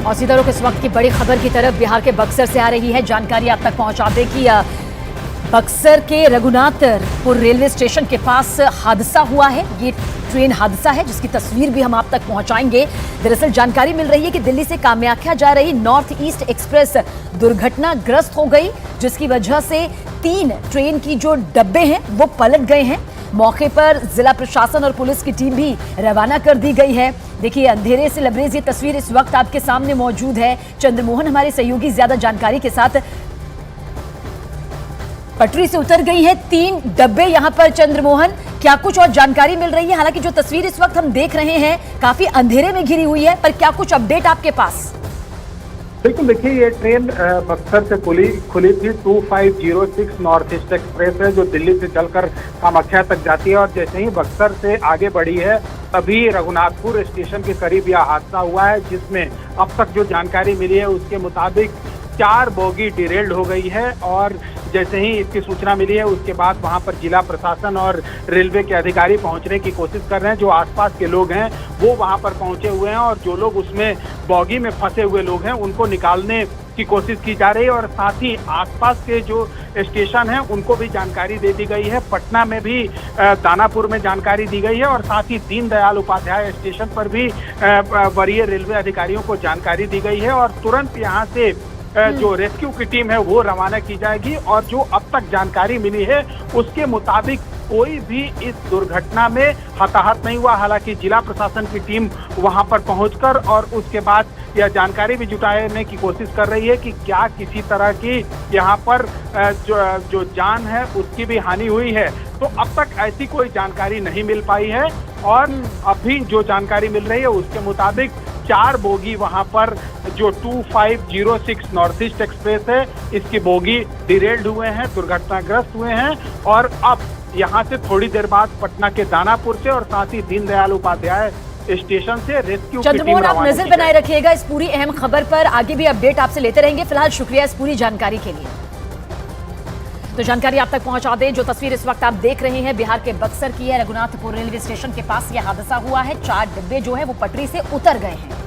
और सीधा रुख इस वक्त की बड़ी खबर की तरफ बिहार के बक्सर से आ रही है। जानकारी आप तक पहुंचा दे कि बक्सर के रघुनाथपुर रेलवे स्टेशन के पास हादसा हुआ है। ये ट्रेन हादसा है जिसकी तस्वीर भी हम आप तक पहुंचाएंगे। दरअसल जानकारी मिल रही है कि दिल्ली से कामाख्या जा रही नॉर्थ ईस्ट एक्सप्रेस दुर्घटनाग्रस्त हो गई, जिसकी वजह से 3 ट्रेन की जो डब्बे हैं वो पलट गए हैं। मौके पर जिला प्रशासन और पुलिस की टीम भी रवाना कर दी गई है। देखिए, अंधेरे से लबरेज ये तस्वीर इस वक्त आपके सामने मौजूद है। चंद्रमोहन हमारे सहयोगी ज्यादा जानकारी के साथ। पटरी से उतर गई है 3 डब्बे यहाँ पर। चंद्रमोहन, क्या कुछ और जानकारी मिल रही है? हालांकि जो तस्वीर इस वक्त हम देख रहे हैं काफी अंधेरे में घिरी हुई है, पर क्या कुछ अपडेट आपके पास? बिल्कुल, देखिए ये ट्रेन बक्सर से खुली थी। 2506 नॉर्थ ईस्ट एक्सप्रेस है जो दिल्ली से चलकर कामाख्या तक जाती है। और जैसे ही बक्सर से आगे बढ़ी है तभी रघुनाथपुर स्टेशन के करीब यह हादसा हुआ है, जिसमें अब तक जो जानकारी मिली है उसके मुताबिक 4 बोगी डिरेल्ड हो गई है। और जैसे ही इसकी सूचना मिली है उसके बाद वहां पर जिला प्रशासन और रेलवे के अधिकारी पहुंचने की कोशिश कर रहे हैं। जो आसपास के लोग हैं वो वहां पर पहुंचे हुए हैं और जो लोग उसमें बॉगी में फंसे हुए लोग हैं उनको निकालने की कोशिश की जा रही है। और साथ ही आसपास के जो स्टेशन हैं उनको भी जानकारी दे दी गई है। पटना में भी दानापुर में जानकारी दी गई है और साथ ही दीनदयाल उपाध्याय स्टेशन पर भी वरीय रेलवे अधिकारियों को जानकारी दी गई है। और तुरंत यहाँ से जो रेस्क्यू की टीम है वो रवाना की जाएगी। और जो अब तक जानकारी मिली है उसके मुताबिक कोई भी इस दुर्घटना में हताहत नहीं हुआ। हालांकि जिला प्रशासन की टीम वहां पर पहुंचकर और उसके बाद यह जानकारी भी जुटाने की कोशिश कर रही है कि क्या किसी तरह की यहाँ पर जो जान है उसकी भी हानि हुई है। तो अब तक ऐसी कोई जानकारी नहीं मिल पाई है। और अभी जो जानकारी मिल रही है उसके मुताबिक 4 बोगी वहां पर जो 2506 नॉर्थ ईस्ट एक्सप्रेस है इसकी बोगी डिरेल्ड हुए हैं, दुर्घटनाग्रस्त हुए हैं। और अब यहाँ से थोड़ी देर बाद पटना के दानापुर से और साथ ही दीनदयाल उपाध्याय स्टेशन से रेस्क्यू की टीम चंद्रमोहन, आप नजर बनाए रखिएगा इस पूरी अहम खबर पर। आगे भी अपडेट आपसे लेते रहेंगे। फिलहाल शुक्रिया इस पूरी जानकारी के लिए। तो जानकारी आप तक पहुंचा दें। जो तस्वीर इस वक्त आप देख रहे हैं बिहार के बक्सर की है। रघुनाथपुर रेलवे स्टेशन के पास यह हादसा हुआ है। 4 डिब्बे जो है वो पटरी से उतर गए हैं।